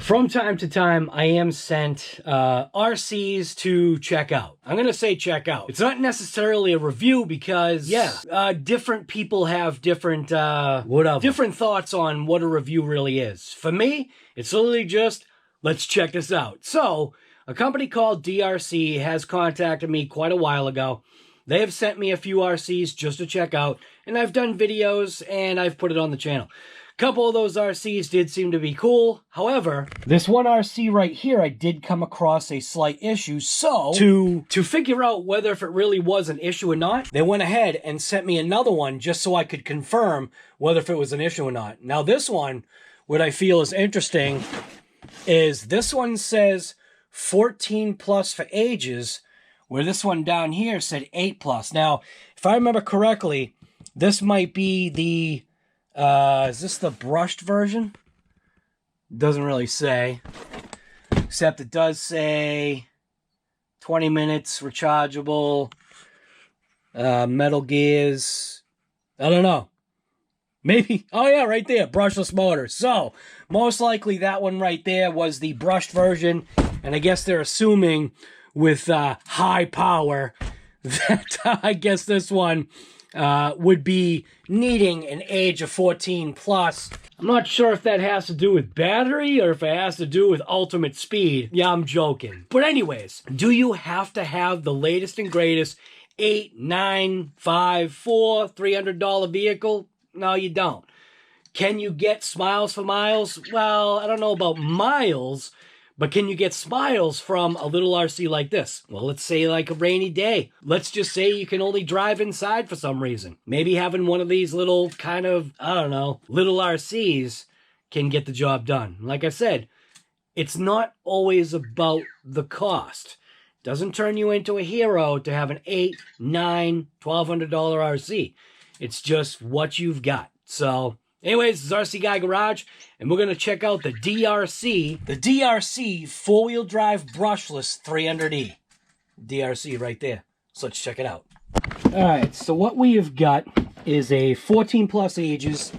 From time to time, I am sent RCs to check out. I'm going to say check out. It's not necessarily a review because, different people have different, different thoughts on what a review really is. For me, it's literally just, let's check this out. So, a company called DEERC has contacted me quite a while ago. They have sent me a few RCs just to check out, and I've done videos, and I've put it on the channel. A couple of those RCs did seem to be cool. However, this one RC right here, I did come across a slight issue. So, to figure out whether if it really was an issue or not, they went ahead and sent me another one just so I could confirm whether if it was an issue or not. Now, this one, what I feel is interesting is this one says 14 plus for ages, where this one down here said 8+. Now, if I remember correctly, this might be the, is this the brushed version? Doesn't really say. Except it does say 20 minutes, rechargeable, metal gears. I don't know. Maybe, oh yeah, right there, brushless motor. So, most likely that one right there was the brushed version. And I guess they're assuming with high power that I guess this one would be needing an age of 14 plus. I'm not sure if that has to do with battery or if it has to do with ultimate speed. Yeah, I'm joking. But anyways, do you have to have the latest and greatest 8, 9, 5, 4, $300 vehicle? No, you don't. Can you get smiles for miles? Well, I don't know about miles, but can you get smiles from a little RC like this? Well, let's say like a rainy day. Let's just say you can only drive inside for some reason. Maybe having one of these little kind of, I don't know, little RCs can get the job done. Like I said, it's not always about the cost. Doesn't turn you into a hero to have an $8, $9, $1,200 RC. It's just what you've got. So, anyways, this is RC Guy Garage, and we're going to check out the DEERC. The DEERC four-wheel drive brushless 300E. DEERC right there. So let's check it out. Alright, so what we have got is a 14 plus ages.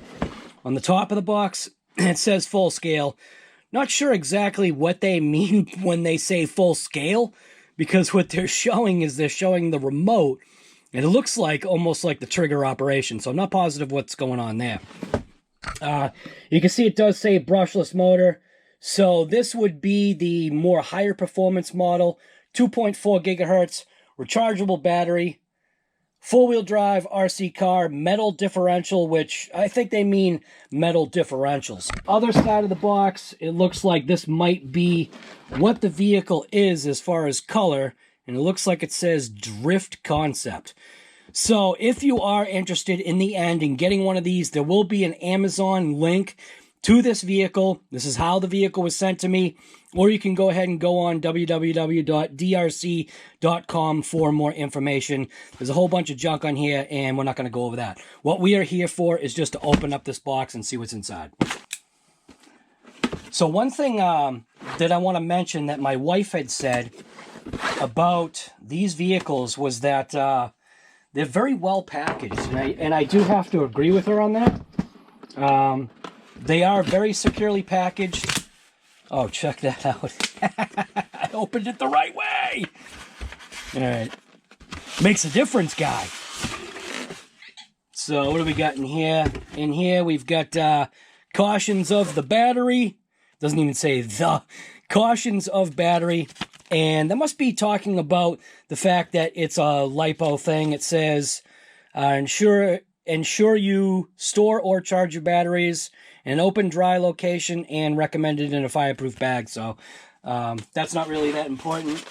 On the top of the box, it says full scale. Not sure exactly what they mean when they say full scale, because what they're showing is they're showing the remote, and it looks like almost like the trigger operation, so I'm not positive what's going on there. You can see it does say brushless motor, so this would be the more higher performance model, 2.4 gigahertz, rechargeable battery, four-wheel drive RC car, metal differential, which I think they mean metal differentials. Other side of the box, it looks like this might be what the vehicle is as far as color, and it looks like it says Drift Concept. So if you are interested in the end in getting one of these, there will be an Amazon link to this vehicle. This is how the vehicle was sent to me. Or you can go ahead and go on www.deerc.com for more information. There's a whole bunch of junk on here, and we're not going to go over that. What we are here for is just to open up this box and see what's inside. So one thing that I want to mention that my wife had said about these vehicles was that they're very well packaged, and I do have to agree with her on that. They are very securely packaged. Oh, check that out. I opened it the right way. All right. Makes a difference, guy. So what do we got in here? In here we've got cautions of the battery. Doesn't even say the. Cautions of battery. And that must be talking about the fact that it's a LiPo thing. It says, ensure you store or charge your batteries in an open, dry location and recommended in a fireproof bag. So that's not really that important.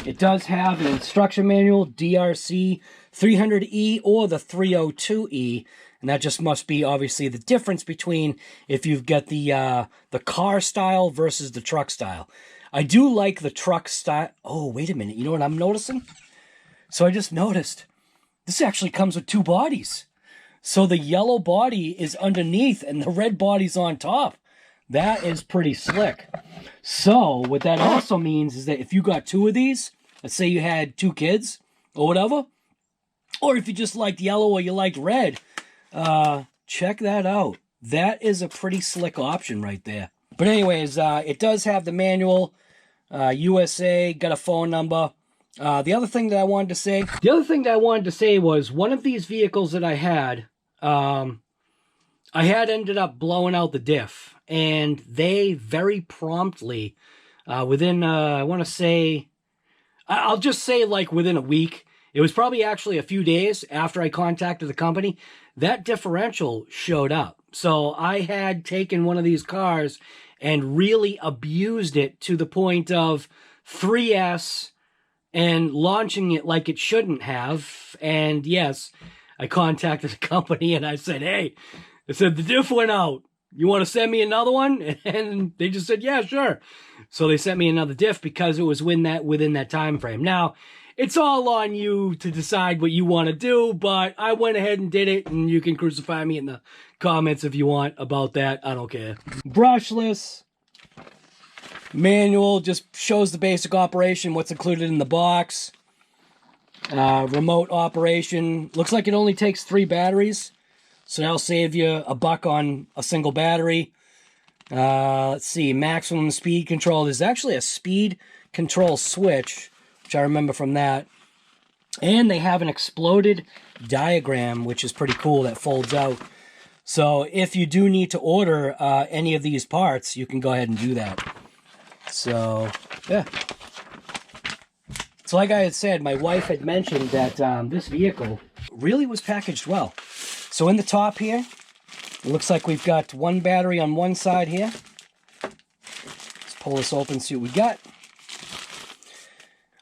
It does have an instruction manual, DEERC 300E or the 302E. And that just must be, obviously, the difference between if you've got the car style versus the truck style. I do like the truck style. Oh, wait a minute. You know what I'm noticing? So I just noticed this actually comes with two bodies. So the yellow body is underneath and the red body's on top. That is pretty slick. So what that also means is that if you got two of these, let's say you had two kids or whatever, or if you just liked yellow or you liked red, check that out. That is a pretty slick option right there. But anyways, it does have the manual, USA, got a phone number. The other thing that I wanted to say was one of these vehicles that I had ended up blowing out the diff, and they very promptly, within, I want to say, I'll just say like within a week, it was probably actually a few days after I contacted the company, that differential showed up. So I had taken one of these cars and really abused it to the point of 3S and launching it like it shouldn't have. And yes, I contacted the company and I said, hey, I said, the diff went out. You want to send me another one? And they just said, yeah, sure. So they sent me another diff because it was within that time frame. Now, it's all on you to decide what you want to do, but I went ahead and did it, and you can crucify me in the comments if you want about that. I don't care. Brushless. Manual just shows the basic operation, what's included in the box. Remote operation. Looks like it only takes 3 batteries. So that'll save you $1 on a single battery. Let's see, maximum speed control. There's actually a speed control switch, which I remember from that. And they have an exploded diagram, which is pretty cool, that folds out. So if you do need to order any of these parts, you can go ahead and do that. So, yeah. So like I had said, my wife had mentioned that this vehicle really was packaged well. So in the top here, it looks like we've got 1 battery on one side here. Let's pull this open, see what we got.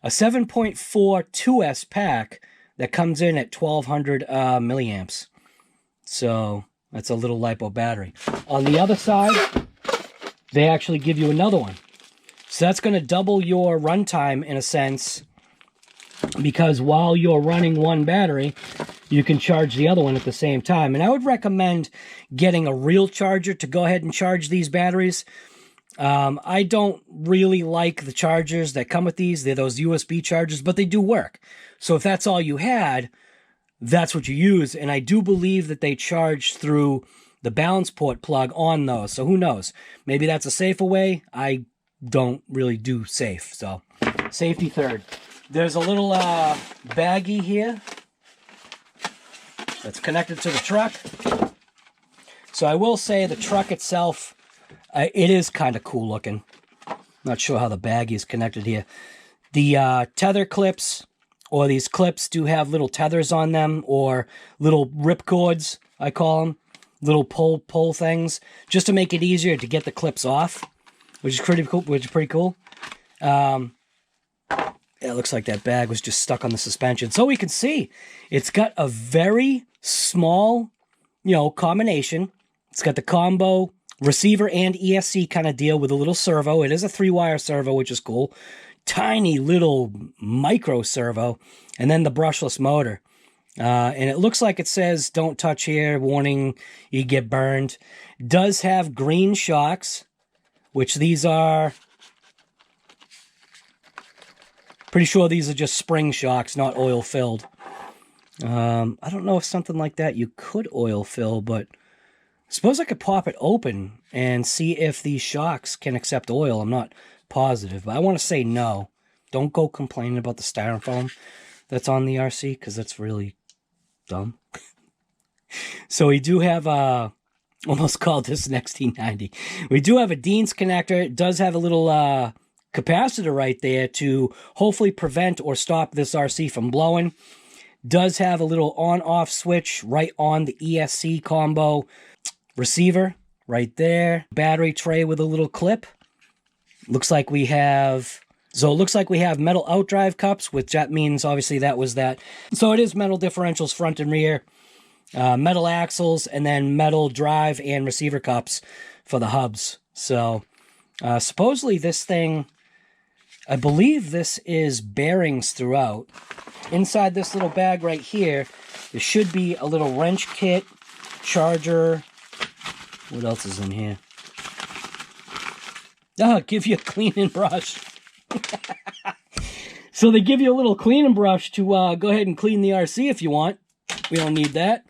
A 7.4 2S pack that comes in at 1200 milliamps. So that's a little LiPo battery. On the other side, they actually give you another one. So that's going to double your runtime in a sense, because while you're running one battery, you can charge the other one at the same time. And I would recommend getting a real charger to go ahead and charge these batteries. I don't really like the chargers that come with these. They're those USB chargers, but they do work. So if that's all you had, that's what you use. And I do believe that they charge through the balance port plug on those. So who knows? Maybe that's a safer way. I don't really do safe. So safety third. There's a little baggie here that's connected to the truck. So I will say the truck itself, it is kind of cool looking. Not sure how the baggie is connected here. The tether clips, or these clips, do have little tethers on them, or little rip cords, I call them. Little pull things, just to make it easier to get the clips off, which is pretty cool. It looks like that bag was just stuck on the suspension. So we can see it's got a very small, combination. It's got the combo receiver and ESC kind of deal with a little servo. It is a 3-wire servo, which is cool. Tiny little micro servo. And then the brushless motor. And it looks like it says, don't touch here, warning, you get burned. Does have green shocks, which these are... Pretty sure these are just spring shocks, not oil filled. I don't know if something like that you could oil fill, but I suppose I could pop it open and see if these shocks can accept oil. I'm not positive, but I want to say no. Don't go complaining about the styrofoam that's on the RC, because that's really dumb. So we do have almost called this an XT90. We do have a Dean's connector. It does have a little capacitor right there to hopefully prevent or stop this RC from blowing. Does have a little on-off switch right on the ESC combo receiver right there. Battery tray with a little clip. Looks like we have... So it looks like we have metal outdrive cups, which that means obviously that was that. So it is metal differentials front and rear. Metal axles, and then metal drive and receiver cups for the hubs. So supposedly this thing... I believe this is bearings throughout. Inside this little bag right here, there should be a little wrench kit, charger. What else is in here? Oh, give you a cleaning brush. So they give you a little cleaning brush to go ahead and clean the RC if you want. We don't need that.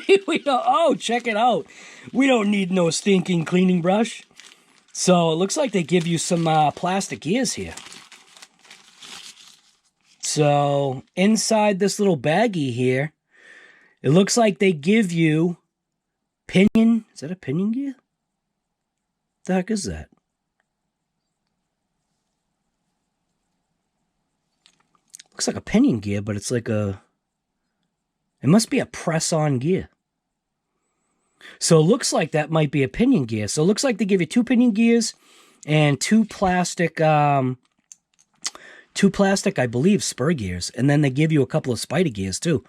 we don't, oh, check it out. We don't need no stinking cleaning brush. So it looks like they give you some plastic gears here. So inside this little baggie here, it looks like they give you pinion. Is that a pinion gear? What the heck is that? Looks like a pinion gear, but it's like a... It must be a press-on gear. So it looks like that might be a pinion gear. So it looks like they give you 2 pinion gears and 2 plastic, I believe, spur gears. And then they give you a couple of spider gears too,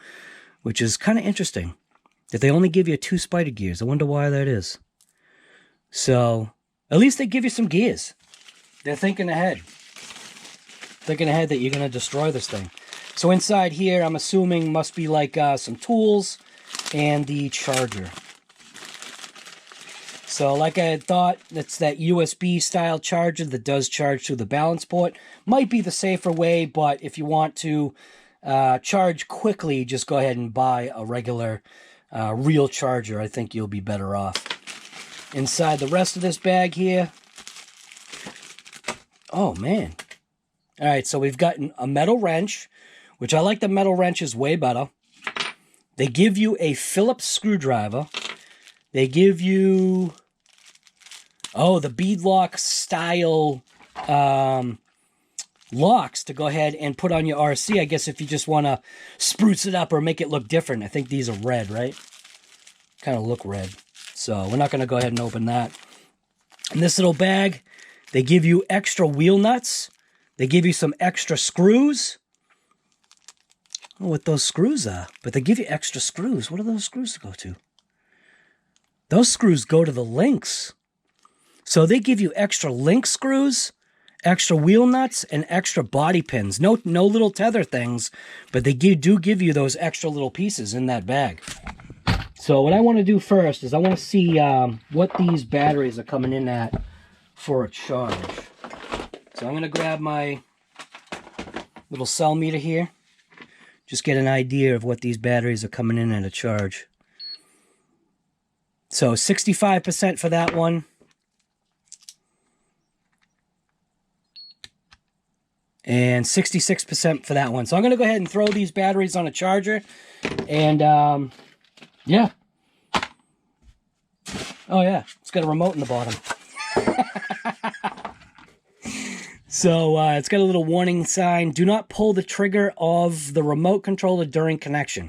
which is kind of interesting that they only give you 2 spider gears. I wonder why that is. So at least they give you some gears. They're thinking ahead. Thinking ahead that you're going to destroy this thing. So inside here, I'm assuming must be like some tools and the charger. So like I had thought, it's that USB style charger that does charge through the balance port. Might be the safer way, but if you want to charge quickly, just go ahead and buy a regular real charger. I think you'll be better off. Inside the rest of this bag here. Oh, man. All right, so we've got a metal wrench, which I like the metal wrenches way better. They give you a Phillips screwdriver. They give you, oh, the beadlock style locks to go ahead and put on your RC. I guess if you just want to spruce it up or make it look different. I think these are red, right? Kind of look red. So we're not going to go ahead and open that. In this little bag, they give you extra wheel nuts. They give you some extra screws. I don't know what those screws are, but they give you extra screws. What are those screws to go to? Those screws go to the links. So they give you extra link screws, extra wheel nuts, and extra body pins. No little tether things, but they do give you those extra little pieces in that bag. So what I want to do first is I want to see what these batteries are coming in at for a charge. So I'm going to grab my little cell meter here. Just get an idea of what these batteries are coming in at a charge. So 65% for that one. And 66% for that one. So I'm going to go ahead and throw these batteries on a charger. And, yeah. Oh, yeah. It's got a remote in the bottom. So it's got a little warning sign. Do not pull the trigger of the remote controller during connection.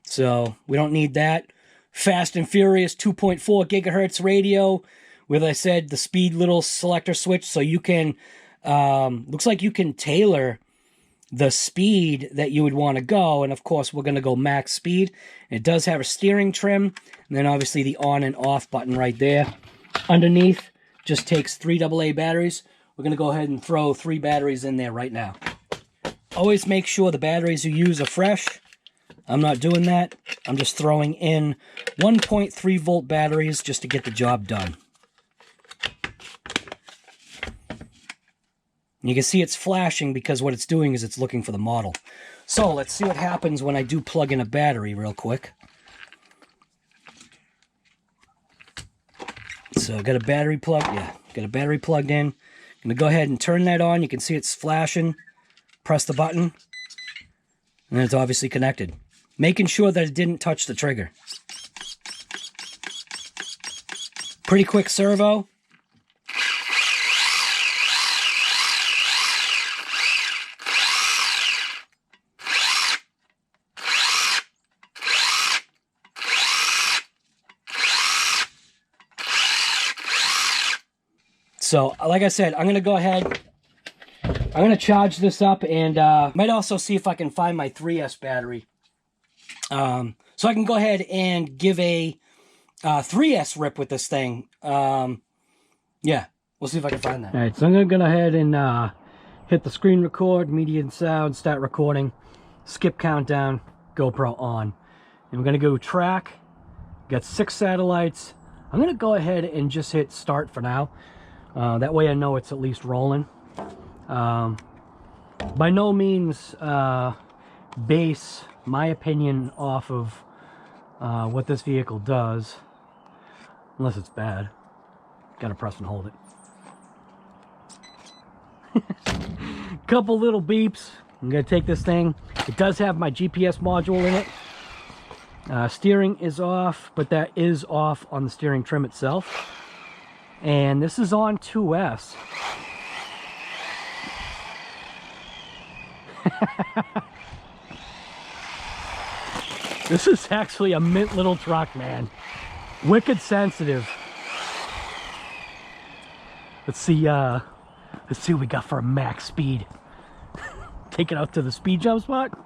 So we don't need that. Fast and Furious 2.4 gigahertz radio with, I said, the speed little selector switch. So you can, looks like you can tailor the speed that you would want to go. And of course, we're going to go max speed. It does have a steering trim. And then obviously the on and off button right there. Underneath just takes 3 AA batteries. We're going to go ahead and throw 3 batteries in there right now. Always make sure the batteries you use are fresh. I'm not doing that. I'm just throwing in 1.3 volt batteries just to get the job done. You can see it's flashing because what it's doing is it's looking for the model. So let's see what happens when I do plug in a battery real quick. So got a battery plug, yeah, got a battery plugged in. I'm going to go ahead and turn that on. You can see it's flashing. Press the button. And it's obviously connected. Making sure that it didn't touch the trigger. Pretty quick servo. So, like I said, I'm going to go ahead, I'm going to charge this up, and might also see if I can find my 3S battery. So I can go ahead and give a 3S rip with this thing. Yeah, we'll see if I can find that. All right, so I'm going to go ahead and hit the screen record, media and sound, start recording, skip countdown, GoPro on. And we're going to go track, got 6 satellites. I'm going to go ahead and just hit start for now. That way I know it's at least rolling. By no means base my opinion off of what this vehicle does, unless it's bad. Gotta press and hold it. Couple little beeps. I'm gonna take this thing. It does have my GPS module in it. Steering is off, but that is off on the steering trim itself. And this is on 2S. This is actually a mint little truck, man. Wicked sensitive. Let's see what we got for a max speed. Take it out to the speed jump spot?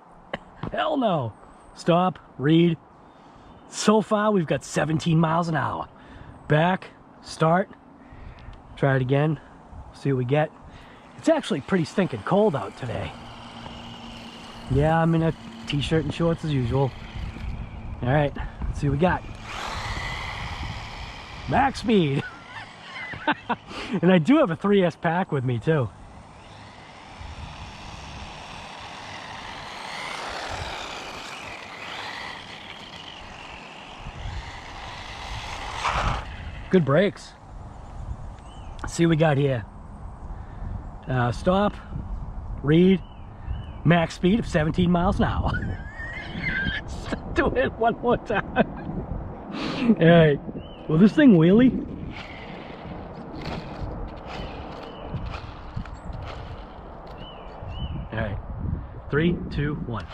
Hell no. Stop, read. So far we've got 17 miles an hour. Back, start, try it again, see what we get. It's actually pretty stinking cold out today. Yeah, I'm in a t-shirt and shorts as usual. All right, let's see what we got. Max speed. And I do have a 3S pack with me too. Good brakes. Let's see what we got here. Stop, read, max speed of 17 miles an hour. Let's do it one more time. All right, will this thing wheelie? All right, 3, 2, 1.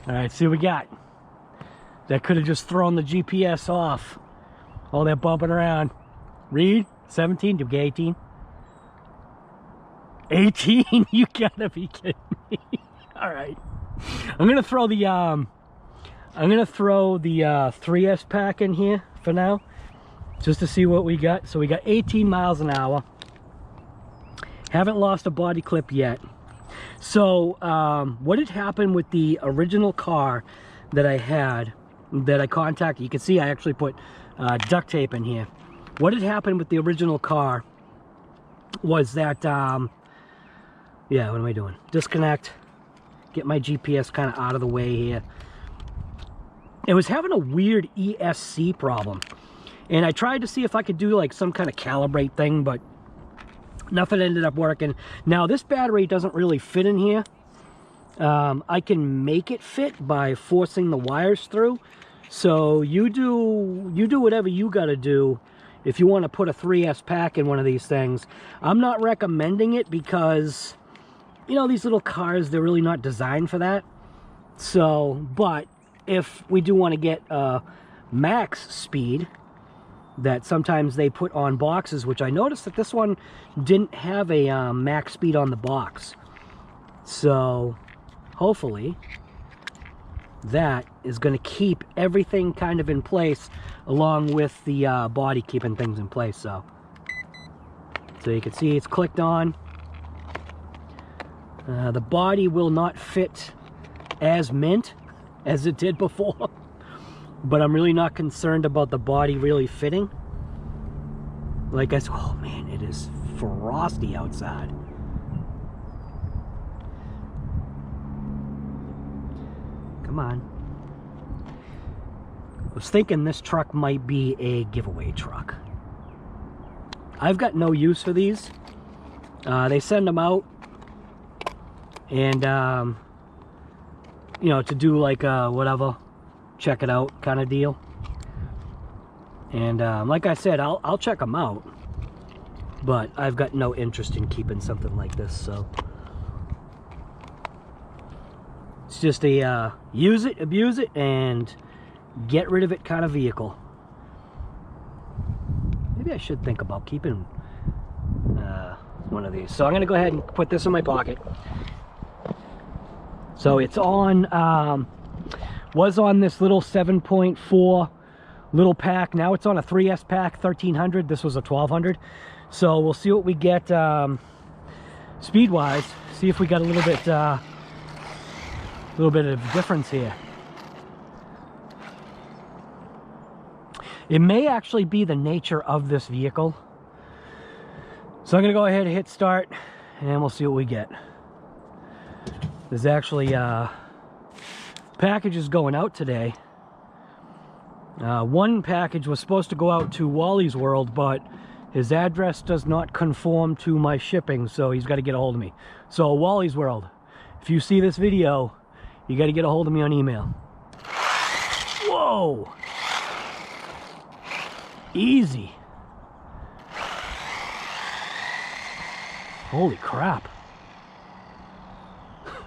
All right, see what we got. That could have just thrown the GPS off. All that bumping around. Read, 17, did we get 18? 18? You gotta be kidding me. All right. I'm gonna throw the 3S pack in here for now, just to see what we got. So we got 18 miles an hour. Haven't lost a body clip yet. So what had happened with the original car that I had, that I contacted, you can see I actually put duct tape in here. What had happened with the original car was that, yeah, what am I doing? Disconnect, get my GPS kind of out of the way here. It was having a weird ESC problem. And I tried to see if I could do like some kind of calibrate thing, but nothing ended up working. Now this battery doesn't really fit in here. I can make it fit by forcing the wires through. So you do whatever you got to do if you want to put a 3S pack in one of these things. I'm not recommending it because, you know, these little cars, they're really not designed for that. So, but if we do want to get max speed that sometimes they put on boxes, which I noticed that this one didn't have a max speed on the box. So hopefully that is going to keep everything kind of in place, along with the body keeping things in place. So you can see it's clicked on. The body will not fit as mint as it did before. But I'm really not concerned about the body really fitting. Like I said, oh man, it is frosty outside. Come on. I was thinking this truck might be a giveaway truck. I've got no use for these. They send them out and you know, to do like whatever, check it out kind of deal. And like I said, I'll check them out, but I've got no interest in keeping something like this. So it's just a use it, abuse it, and get rid of it kind of vehicle. Maybe I should think about keeping one of these. So I'm gonna go ahead and put this in my pocket. So it's on, was on this little 7.4 little pack. Now it's on a 3S pack, 1300. This was a 1200. So we'll see what we get speed wise. See if we got a little bit of difference here. It may actually be the nature of this vehicle So I'm gonna go ahead and hit start and we'll see what we get. There's actually packages going out today. One package was supposed to go out to Wally's World, but his address does not conform to my shipping, so he's got to get a hold of me. So Wally's World, if you see this video, you got to get a hold of me on email. Whoa! Easy. Holy crap.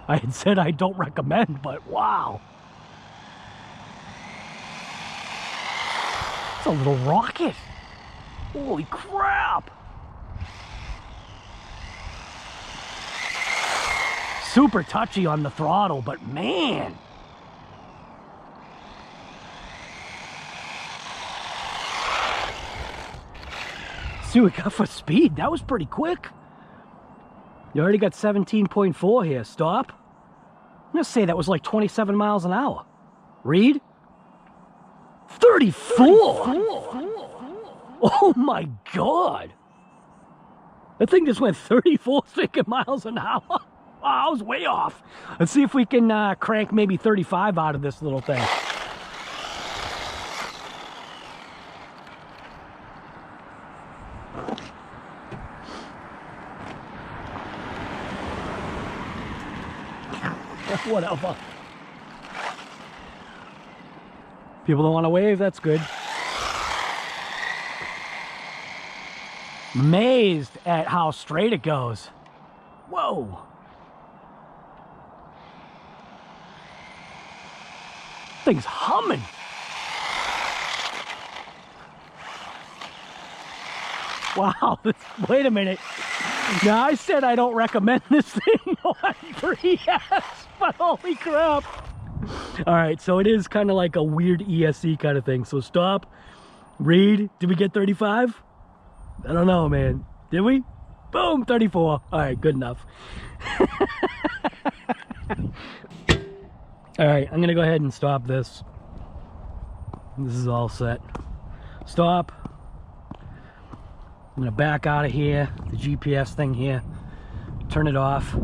I had said I don't recommend, but wow. It's a little rocket. Holy crap. Super touchy on the throttle, but man. See what we got for speed. That was pretty quick. You already got 17.4 here. Stop. I'm gonna say that was like 27 miles an hour. Read. 34. Oh my god. That thing just went 34 freaking miles an hour. Wow, I was way off. Let's see if we can crank maybe 35 out of this little thing. Whatever. People don't want to wave, that's good. Amazed at how straight it goes. Whoa. Thing's humming. Wow, wait a minute. Now I said I don't recommend this thing on 3S, but holy crap. All right, so it is kind of like a weird ESC kind of thing. So stop, read. Did we get 35? I don't know, man. Did we? Boom, 34. All right, good enough. All right, I'm gonna go ahead and stop this. This is all set. Stop. I'm gonna back out of here, the GPS thing here, turn it off.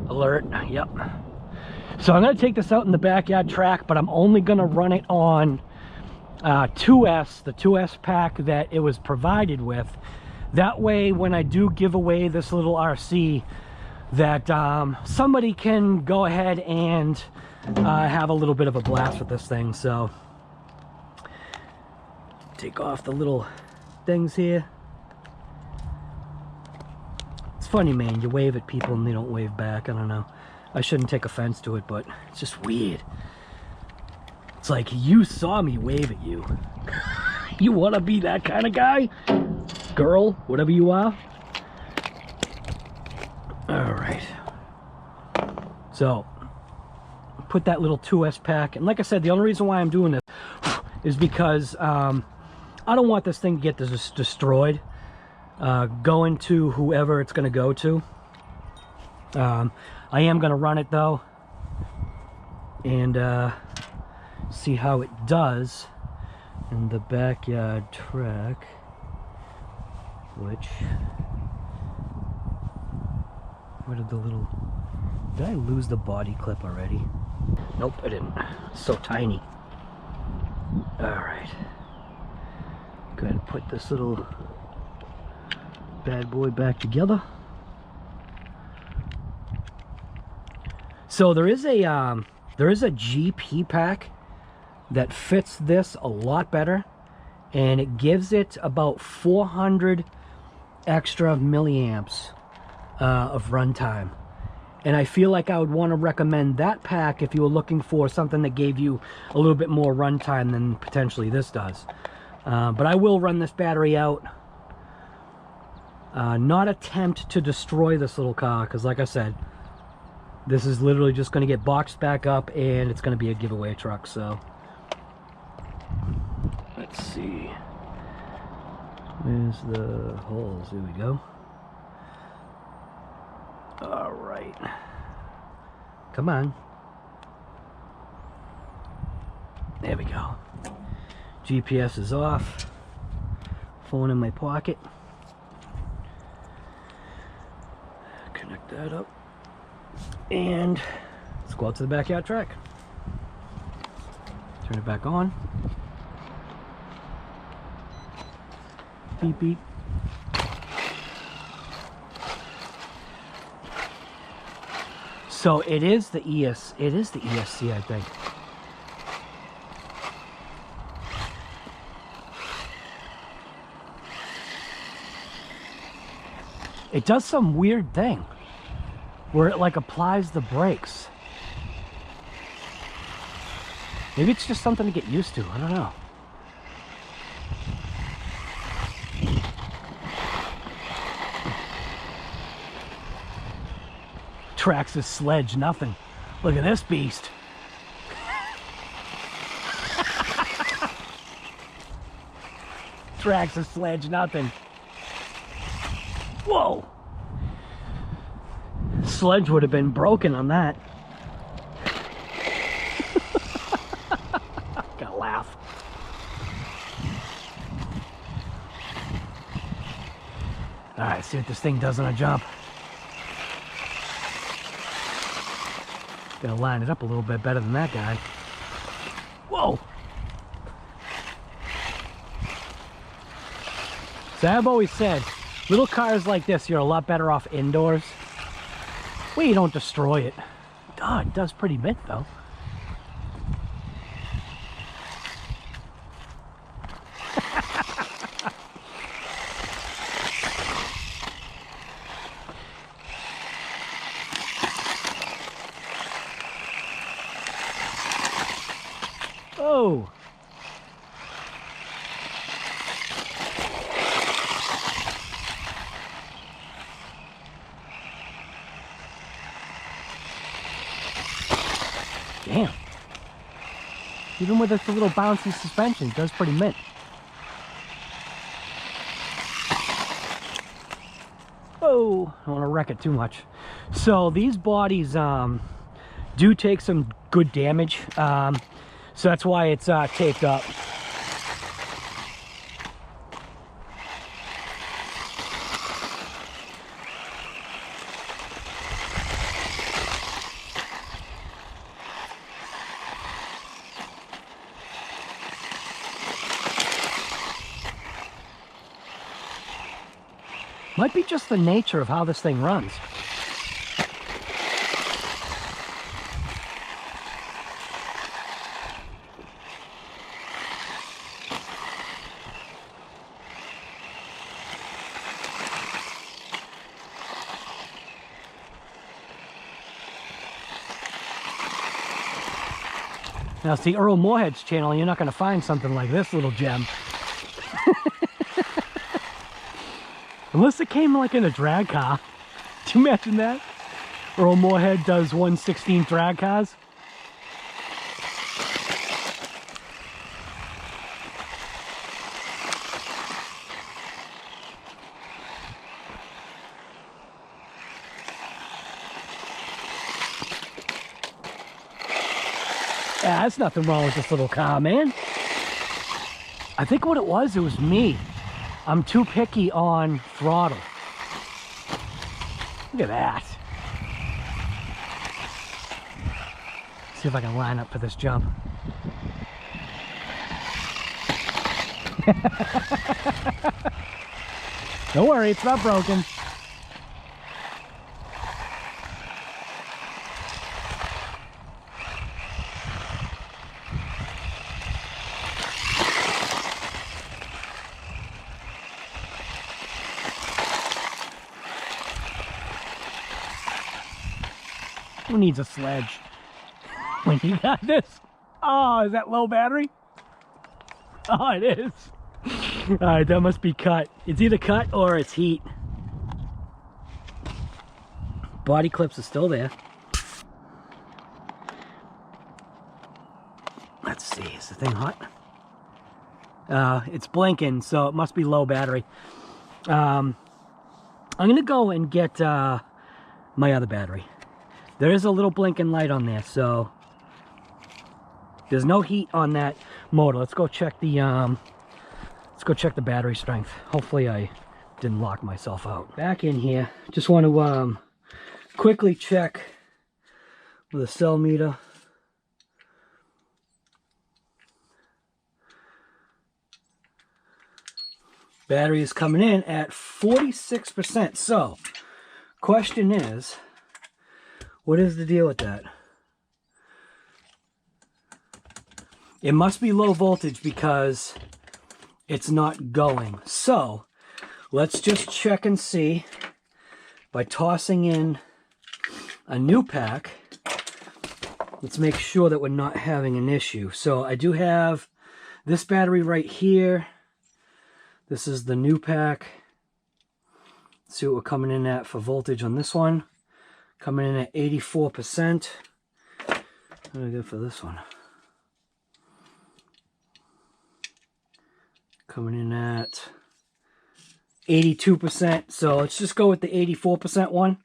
Alert, yep. So I'm gonna take this out in the backyard track, but I'm only gonna run it on 2S, the 2S pack that it was provided with. That way, when I do give away this little RC, that somebody can go ahead and have a little bit of a blast with this thing. So take off the little things here. It's funny, man, you wave at people and they don't wave back. I don't know, I shouldn't take offense to it, but it's just weird. It's like, you saw me wave at you. You want to be that kind of guy, girl, whatever you are. All right, so put that little 2S pack, and like I said, the only reason why I'm doing this is because I don't want this thing to get destroyed going to whoever it's going to go to. I am going to run it though and see how it does in the backyard track, which, where did the little, did I lose the body clip already? Nope, I didn't. It's so tiny. All right. Go ahead and put this little bad boy back together. So there is a GP pack that fits this a lot better, and it gives it about 400 extra milliamps of runtime. And I feel like I would want to recommend that pack if you were looking for something that gave you a little bit more runtime than potentially this does. But I will run this battery out. Not attempt to destroy this little car, because like I said, this is literally just going to get boxed back up and it's going to be a giveaway truck. So let's see, where's the holes? There we go. All right, come on, there we go. GPS is off, phone in my pocket. Pick that up. And let's go out to the backyard track. Turn it back on. Beep beep. So it is the ESC, I think. It does some weird thing where it like applies the brakes. Maybe it's just something to get used to. I don't know. Tracks a sledge, nothing. Look at this beast. Tracks a sledge, nothing. Whoa! Sledge would have been broken on that. Gotta laugh. Alright, see what this thing does on a jump. Gotta line it up a little bit better than that guy. Whoa! So I've always said, little cars like this, you're a lot better off indoors. Well, you don't destroy it. Oh, it does pretty mint though. Oh! Damn. Even with this little bouncy suspension, it does pretty mint. Oh, I don't want to wreck it too much. So these bodies do take some good damage. So that's why it's taped up. Might be just the nature of how this thing runs. Now, see, Earl Moorhead's channel, you're not going to find something like this little gem. Unless it came like in a drag car. Do you imagine that? Earl Moorhead does 1/16 drag cars. Yeah, there's nothing wrong with this little car, man. I think what it was me. I'm too picky on throttle. Look at that. See if I can line up for this jump. Don't worry, it's not broken. Who needs a sledge when you got this? Oh, is that low battery? Oh, it is. All right, that must be cut. It's either cut or it's heat. Body clips are still there. Let's see, is the thing hot? It's blinking, so it must be low battery. I'm gonna go and get my other battery. There is a little blinking light on there, so there's no heat on that motor. Let's go check the battery strength. Hopefully I didn't lock myself out. Back in here, just want to quickly check with a cell meter. Battery is coming in at 46%. So, question is, what is the deal with that? It must be low voltage because it's not going. So, let's just check and see by tossing in a new pack. Let's make sure that we're not having an issue. So, I do have this battery right here. This is the new pack. Let's see what we're coming in at for voltage on this one. Coming in at 84%. What do I get for this one? Coming in at 82%. So let's just go with the 84% one.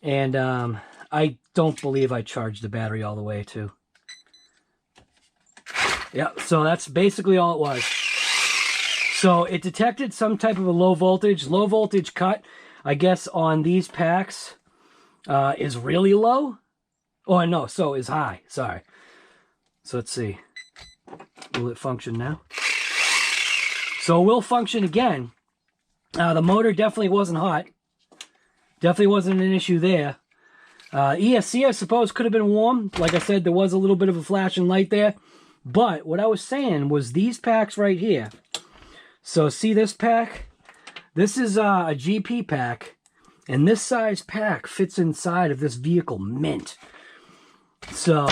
And I don't believe I charged the battery all the way too. Yeah, so that's basically all it was. So it detected some type of a low voltage cut, I guess, on these packs is really low. Oh, no, so is high, sorry. So let's see. Will it function now? So it will function again. The motor definitely wasn't hot. Definitely wasn't an issue there. ESC, I suppose, could have been warm. Like I said, there was a little bit of a flashing light there. But what I was saying was these packs right here. So see this pack? This is a GP pack, and this size pack fits inside of this vehicle mint. So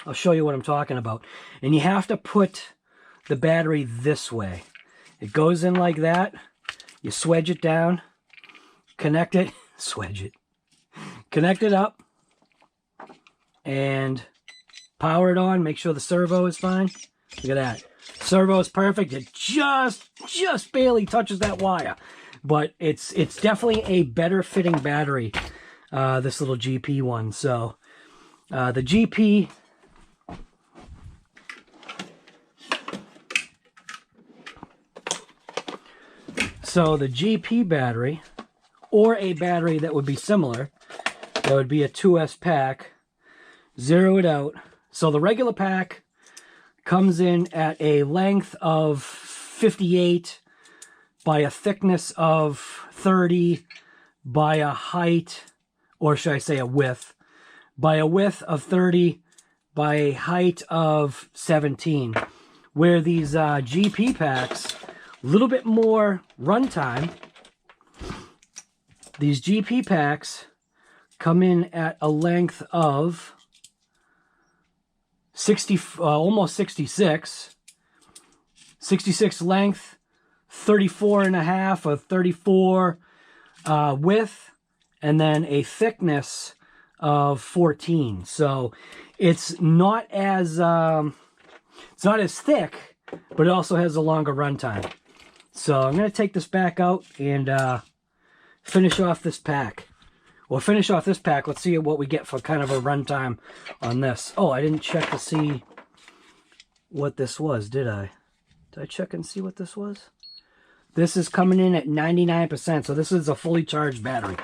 I'll show you what I'm talking about. And you have to put the battery this way. It goes in like that. You swedge it down, connect it, connect it up, and power it on. Make sure the servo is fine. Look at that. Servo is perfect. It just barely touches that wire, but it's definitely a better fitting battery, this little GP one. So the GP battery, or a battery that would be similar, that would be a 2S pack, zero it out. So the regular pack comes in at a length of 58 by a thickness of 30 by a height, or should I say a width, by a width of 30 by a height of 17. Where these GP packs, a little bit more runtime. These GP packs come in at a length of 60, almost 66. 66 length, 34.5 or 34 width, and then a thickness of 14. So it's not as thick, but it also has a longer runtime. So I'm going to take this back out and finish off this pack. We'll finish off this pack. Let's see what we get for kind of a runtime on this. Oh, I didn't check to see what this was, did I? Did I check and see what this was? This is coming in at 99%, so this is a fully charged battery.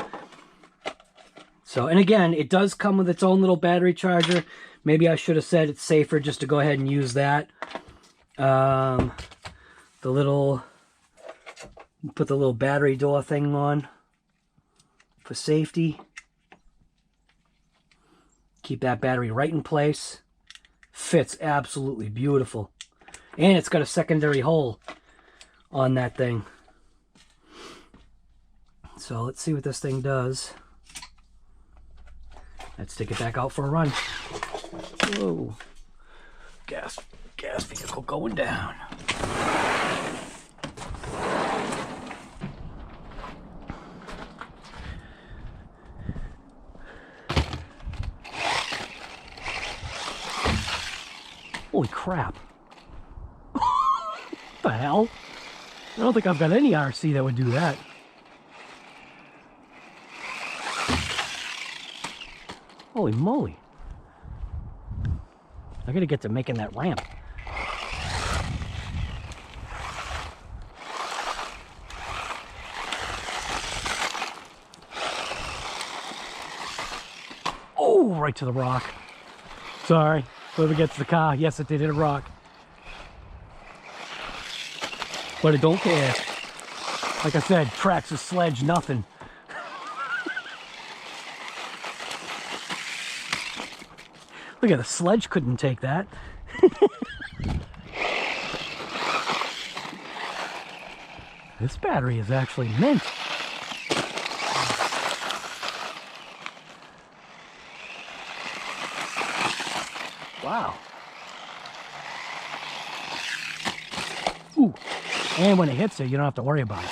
So, and again, it does come with its own little battery charger. Maybe I should have said it's safer just to go ahead and use that. The little, put the little battery door thing on for safety. Keep that battery right in place. Fits absolutely beautiful. And it's got a secondary hole on that thing. So let's see what this thing does. Let's take it back out for a run. Whoa. Gas vehicle going down. Holy crap. What the hell? I don't think I've got any RC that would do that. Holy moly. I gotta get to making that ramp. Oh, right to the rock. Sorry, whoever gets the car. Yes, it did hit a rock. But it don't care. Like I said, tracks a sledge, nothing. Look at the sledge couldn't take that. This battery is actually mint. Wow. Ooh. And when it hits you, you don't have to worry about it.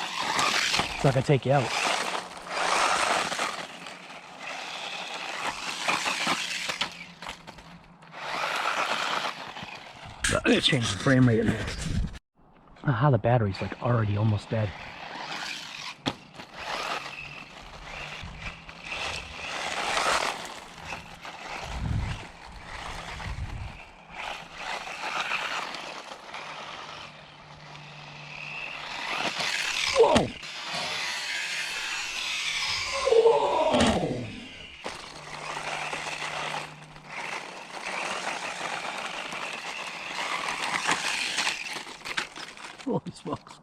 It's not gonna take you out. I'm gonna change the frame rate next. Aha, the battery's like already almost dead. Whoa! Whoa! Holy smokes.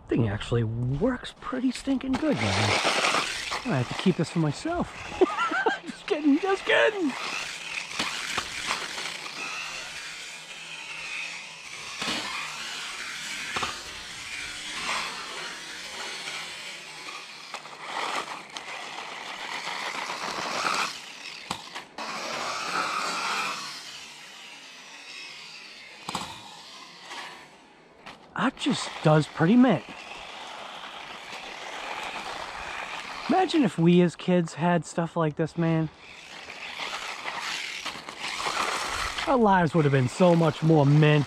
Thing actually works pretty stinking good, man. I have to keep this for myself. Just kidding, just kidding. That just does pretty mint. Imagine if we as kids had stuff like this, man. Our lives would have been so much more mint.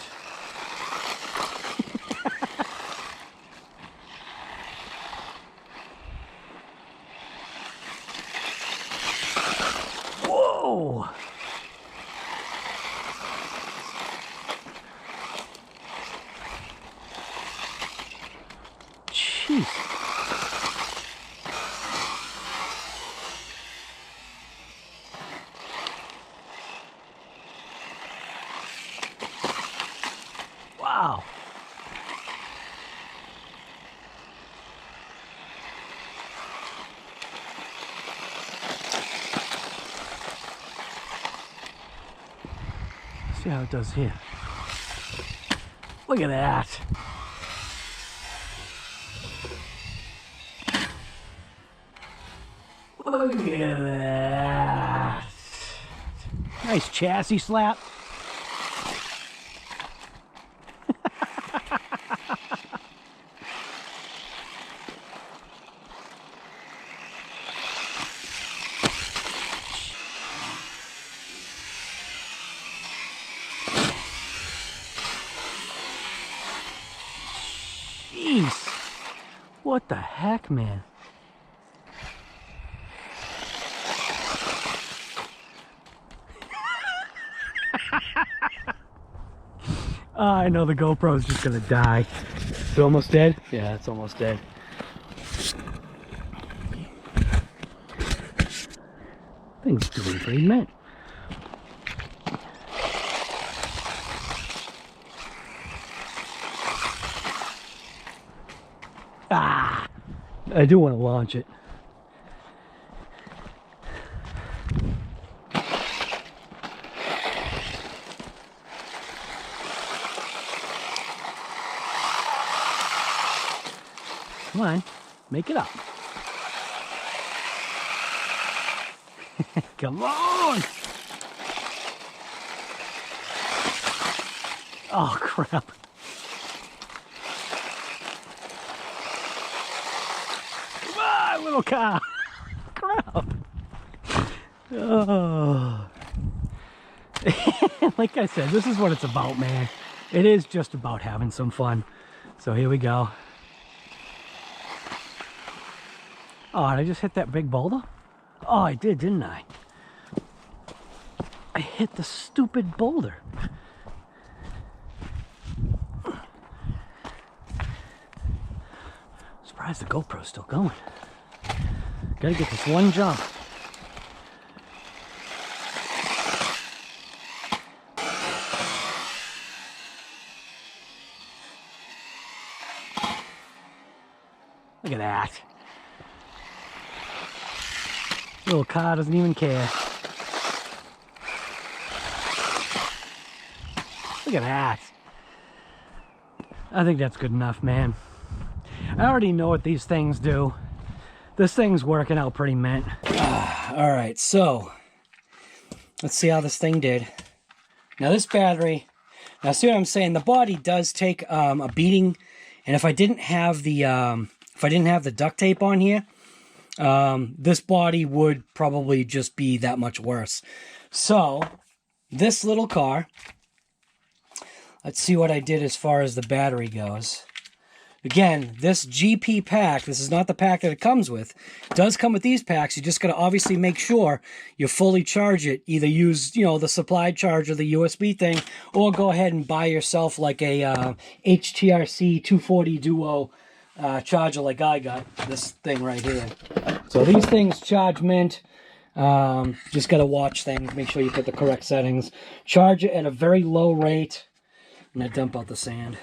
Whoa! Jeez. Wow. See how it does here. Look at that. Look at that. Nice chassis slap. Jeez. What the heck, man? I know the GoPro is just gonna die. It's almost dead? Yeah, it's almost dead. Thing's doing pretty mint. Ah! I do want to launch it. Come on, make it up. Come on! Oh, crap. Come on, little car. Crap. Oh. Like I said, this is what it's about, man. It is just about having some fun. So here we go. Oh, did I just hit that big boulder? Oh, I did, didn't I? I hit the stupid boulder. Surprised the GoPro's still going. Gotta get this one jump. Look at that. Little car doesn't even care. Look at that. I think that's good enough, man. I already know what these things do. This thing's working out pretty mint. All right, so let's see how this thing did. Now this battery, now see what I'm saying? The body does take a beating, and if I didn't have the duct tape on here, this body would probably just be that much worse. So this little car, let's see what I did as far as the battery goes. Again, this GP pack, this is not the pack that it comes with. It does come with these packs. You just got to obviously make sure you fully charge it. Either use, you know, the supplied charger, the USB thing, or go ahead and buy yourself like a HTRC 240 Duo charger like I got. This thing right here. So these things charge mint. Just got to watch things. Make sure you put the correct settings. Charge it at a very low rate. I'm going to dump out the sand.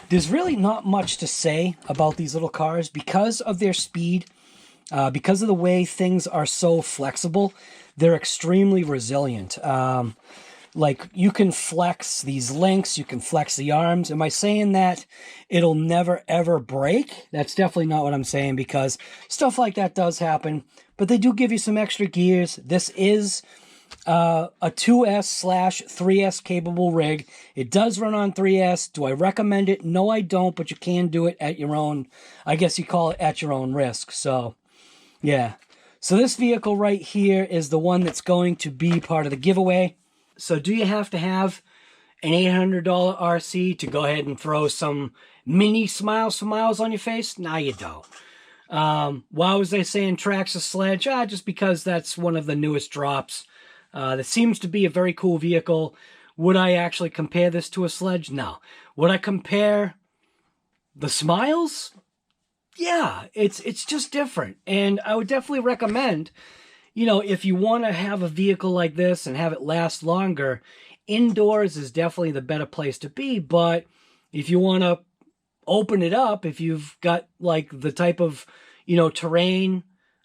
There's really not much to say about these little cars because of their speed, because of the way things are so flexible. They're extremely resilient. Like, you can flex these links, you can flex the arms. Am I saying that it'll never ever break? That's definitely not what I'm saying, because stuff like that does happen, but they do give you some extra gears. This is a 2S/3S capable rig. It does run on 3S. Do I recommend it? No, I don't, but you can do it at your own, I guess you call it at your own risk. So, yeah. So this vehicle right here is the one that's going to be part of the giveaway. So do you have to have an $800 RC to go ahead and throw some mini smiles for miles on your face? No, you don't. Why was I saying tracks a sledge? Just because that's one of the newest drops. That seems to be a very cool vehicle. Would I actually compare this to a sledge? No. Would I compare the smiles? Yeah, it's just different. And I would definitely recommend, you know, if you want to have a vehicle like this and have it last longer, indoors is definitely the better place to be. But if you want to open it up, if you've got like the type of, you know, terrain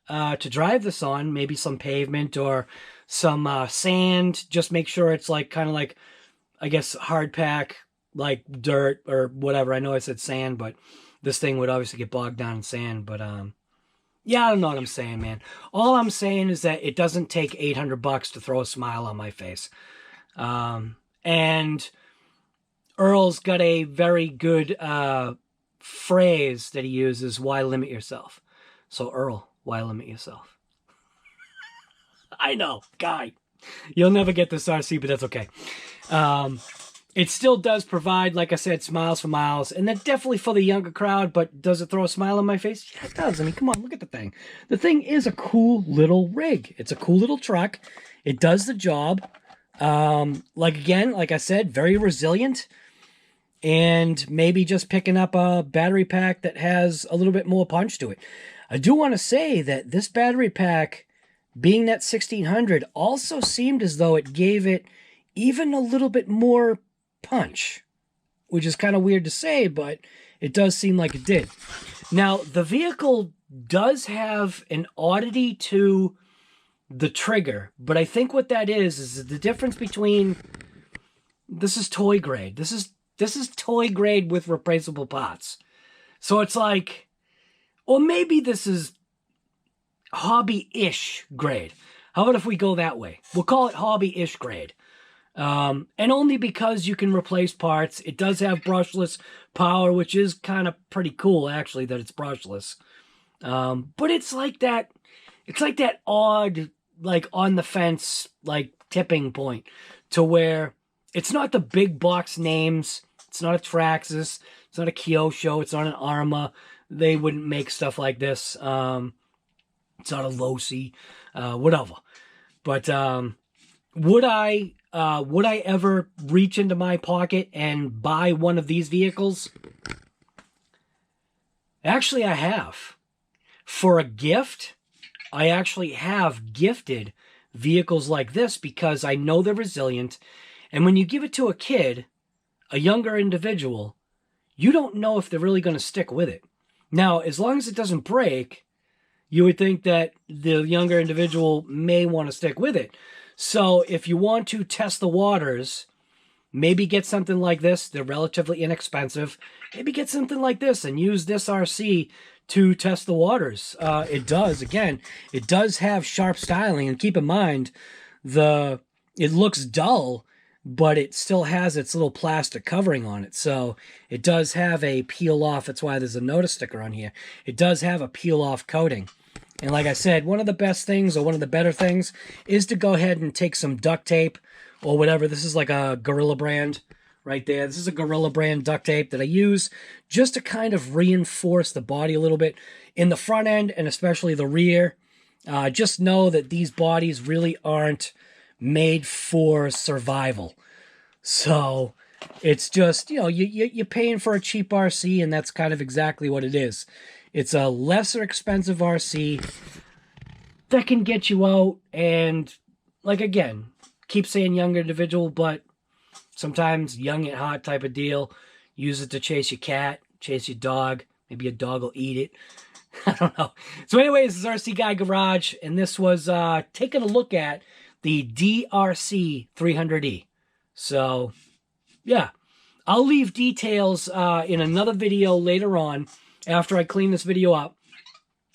to drive this on, maybe some pavement or some sand, just make sure it's like kind of like, I guess, hard pack, like dirt or whatever. I know I said sand, but this thing would obviously get bogged down in sand. But yeah, I don't know what I'm saying, man. All I'm saying is that it doesn't take $800 to throw a smile on my face. And Earl's got a very good phrase that he uses: why limit yourself? So Earl, why limit yourself? I know, guy. You'll never get this RC, but that's okay. It still does provide, like I said, smiles for miles, and that's definitely for the younger crowd, but does it throw a smile on my face? Yeah, it does. I mean, come on, look at the thing. The thing is a cool little rig. It's a cool little truck. It does the job. Like I said, very resilient, and maybe just picking up a battery pack that has a little bit more punch to it. I do want to say that this battery pack, being that 1600, also seemed as though it gave it even a little bit more punch, which is kind of weird to say, but it does seem like it did. Now, the vehicle does have an oddity to the trigger, but I think what that is the difference between, this is toy grade. This is toy grade with replaceable parts. So it's like, or maybe this is hobby-ish grade. How about if we go that way? We'll call it hobby-ish grade. And only because you can replace parts. It does have brushless power, which is kind of pretty cool, actually, that it's brushless. But it's like that odd, like on the fence, like tipping point to where it's not the big box names. It's not a Traxxas. It's not a Kyosho. It's not an ARRMA. They wouldn't make stuff like this. It's not a Losi, whatever. But would I ever reach into my pocket and buy one of these vehicles? Actually, I have. For a gift, I actually have gifted vehicles like this because I know they're resilient. And when you give it to a kid, a younger individual, you don't know if they're really going to stick with it. Now, as long as it doesn't break, you would think that the younger individual may want to stick with it. So if you want to test the waters, maybe get something like this. They're relatively inexpensive. Maybe get something like this and use this RC to test the waters. It does have sharp styling. And keep in mind, it looks dull, but it still has its little plastic covering on it. So it does have a peel-off. That's why there's a notice sticker on here. It does have a peel-off coating. And like I said, one of the best things, or one of the better things, is to go ahead and take some duct tape or whatever. This is like a Gorilla brand right there. This is a Gorilla brand duct tape that I use just to kind of reinforce the body a little bit in the front end and especially the rear. Just know that these bodies really aren't made for survival. So it's just, you know, you're paying for a cheap RC, and that's kind of exactly what it is. It's a lesser expensive RC that can get you out and, like, again, keep saying younger individual, but sometimes young and hot type of deal. Use it to chase your cat, chase your dog. Maybe your dog will eat it. I don't know. So anyways, this is RC Guy Garage, and this was taking a look at the DEERC 300E. So, yeah. I'll leave details in another video later on after I clean this video up.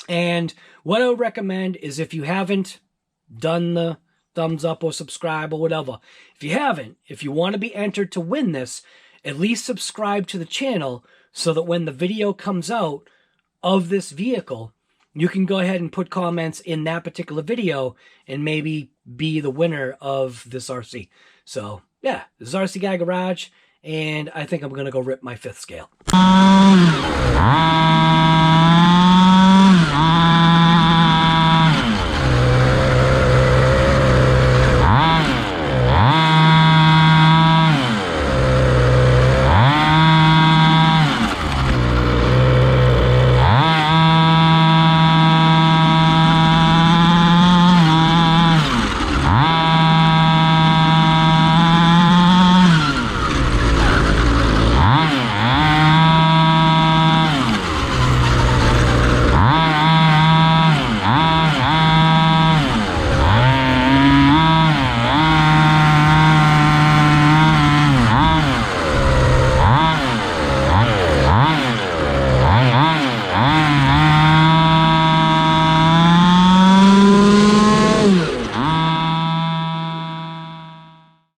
And what I would recommend is, if you haven't done the thumbs up or subscribe or whatever, if you haven't, if you want to be entered to win this, at least subscribe to the channel so that when the video comes out of this vehicle, you can go ahead and put comments in that particular video and maybe be the winner of this RC. So, yeah, this is RC Guy Garage, and I think I'm going to go rip my 5th scale.